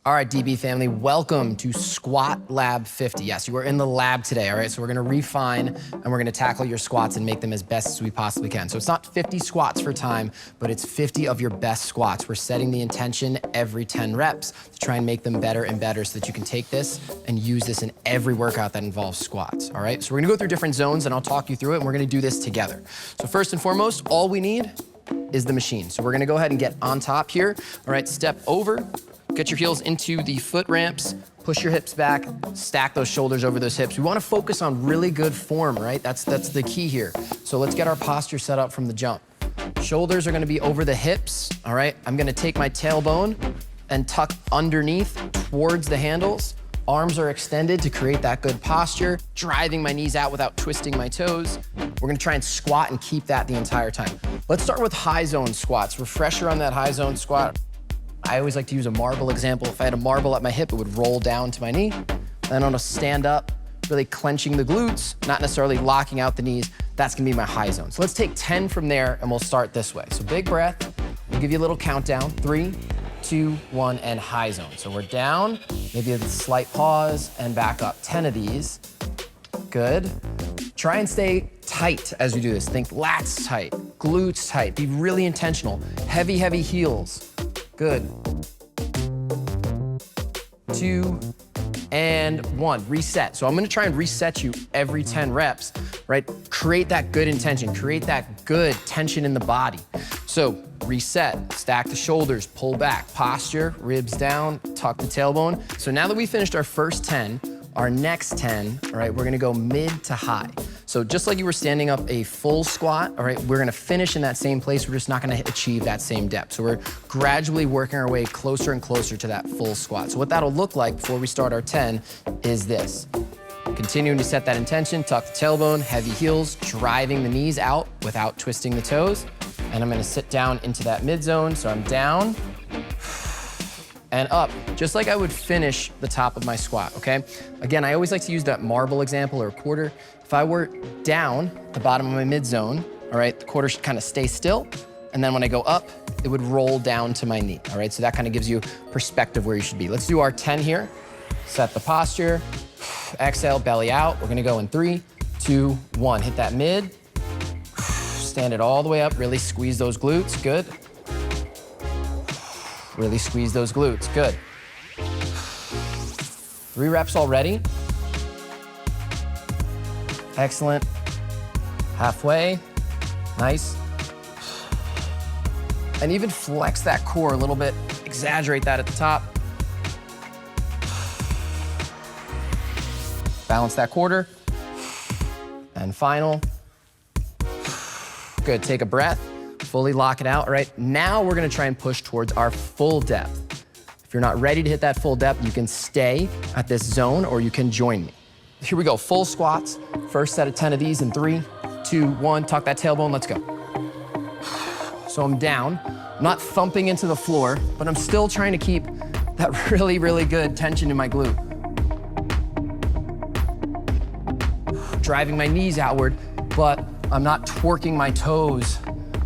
All right, DB family, welcome to Squat Lab 50. Yes, you are in the lab today, all right? So we're gonna refine and we're gonna tackle your squats and make them as best as we possibly can. So it's not 50 squats for time, but it's 50 of your best squats. We're setting the intention every 10 reps to try and make them better and better so that you can take this and use this in every workout that involves squats, all right? So we're gonna go through different zones and I'll talk you through it and we're gonna do this together. So first and foremost, all we need is the machine. So we're gonna go ahead and get on top here, all right? Step over. Get your heels into the foot ramps, push your hips back, stack those shoulders over those hips. We wanna focus on really good form, right? That's the key here. So let's get our posture set up from the jump. Shoulders are gonna be over the hips, all right? I'm gonna take my tailbone and tuck underneath towards the handles. Arms are extended to create that good posture, driving my knees out without twisting my toes. We're gonna try and squat and keep that the entire time. Let's start with high zone squats. Refresher on that high zone squat. I always like to use a marble example. If I had a marble at my hip, it would roll down to my knee. Then I'm gonna stand up, really clenching the glutes, not necessarily locking out the knees. That's gonna be my high zone. So let's take 10 from there and we'll start this way. So big breath, we'll give you a little countdown. 3, 2, 1, and high zone. So we're down, maybe a slight pause and back up. 10 of these, good. Try and stay tight as you do this. Think lats tight, glutes tight, be really intentional. Heavy, heavy heels. Good. 2 and 1, reset. So I'm gonna try and reset you every 10 reps, right? Create that good intention, create that good tension in the body. So reset, stack the shoulders, pull back, posture, ribs down, tuck the tailbone. So now that we finished our first 10, our next 10, all right, we're gonna go mid to high. So just like you were standing up a full squat, all right, we're gonna finish in that same place. We're just not gonna achieve that same depth. So we're gradually working our way closer and closer to that full squat. So what that'll look like before we start our 10 is this. Continuing to set that intention, tuck the tailbone, heavy heels, driving the knees out without twisting the toes. And I'm gonna sit down into that mid zone. So I'm down and up, just like I would finish the top of my squat, okay? Again, I always like to use that marble example or a quarter. If I were down the bottom of my mid zone, all right, the quarter should kind of stay still. And then when I go up, it would roll down to my knee, all right? So that kind of gives you perspective where you should be. Let's do our 10 here. Set the posture, exhale, belly out. We're gonna go in 3, 2, 1. Hit that mid, stand it all the way up, really squeeze those glutes, good. Really squeeze those glutes, good. 3 reps already. Excellent. Halfway, nice. And even flex that core a little bit, exaggerate that at the top. Balance that quarter. And final. Good, take a breath. Fully lock it out, all right? Now we're gonna try and push towards our full depth. If you're not ready to hit that full depth, you can stay at this zone or you can join me. Here we go, full squats. First set of 10 of these in 3, 2, 1. Tuck that tailbone, let's go. So I'm down, I'm not thumping into the floor, but I'm still trying to keep that really, really good tension in my glute. Driving my knees outward, but I'm not twerking my toes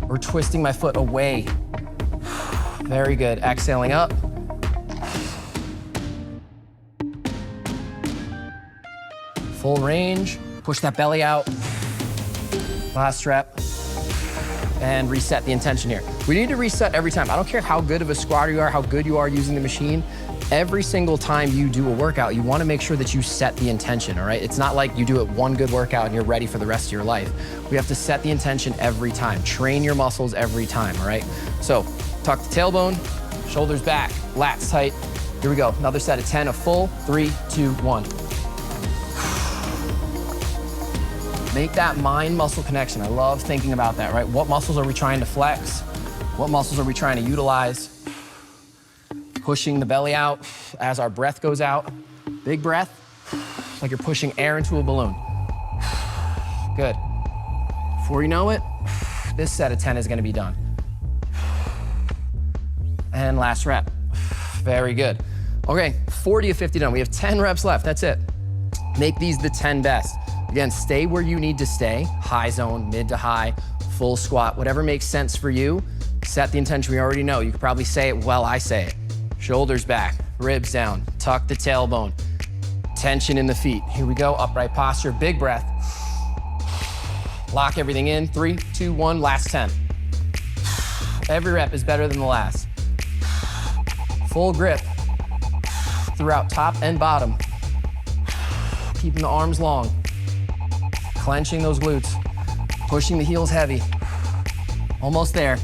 or twisting my foot away. Very good, exhaling up. Full range, push that belly out. Last rep, and reset the intention here. We need to reset every time. I don't care how good of a squatter you are, how good you are using the machine. Every single time you do a workout, you wanna make sure that you set the intention, all right? It's not like you do it one good workout and you're ready for the rest of your life. We have to set the intention every time. Train your muscles every time, all right? So, tuck the tailbone, shoulders back, lats tight. Here we go, another set of 10, a full, 3, 2, 1. Make that mind-muscle connection. I love thinking about that, right? What muscles are we trying to flex? What muscles are we trying to utilize? Pushing the belly out as our breath goes out. Big breath, like you're pushing air into a balloon. Good. Before you know it, this set of 10 is gonna be done. And last rep. Very good. Okay, 40 of 50 done. We have 10 reps left, that's it. Make these the 10 best. Again, stay where you need to stay. High zone, mid to high, full squat, whatever makes sense for you. Set the intention we already know. You could probably say it while I say it. Shoulders back, ribs down, tuck the tailbone, tension in the feet. Here we go, upright posture, big breath. Lock everything in, 3, 2, 1, last 10. Every rep is better than the last. Full grip throughout top and bottom. Keeping the arms long. Clenching those glutes. Pushing the heels heavy. Almost there.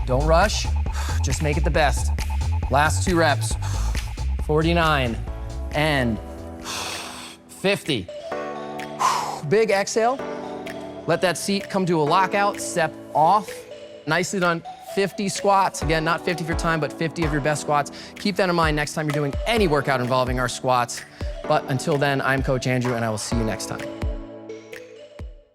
Don't rush, just make it the best. Last 2 reps. 49 and 50. Big exhale. Let that seat come to a lockout, step off. Nicely done. 50 squats. Again, not 50 for time, but 50 of your best squats. Keep that in mind next time you're doing any workout involving our squats. But until then, I'm Coach Andrew, and I will see you next time.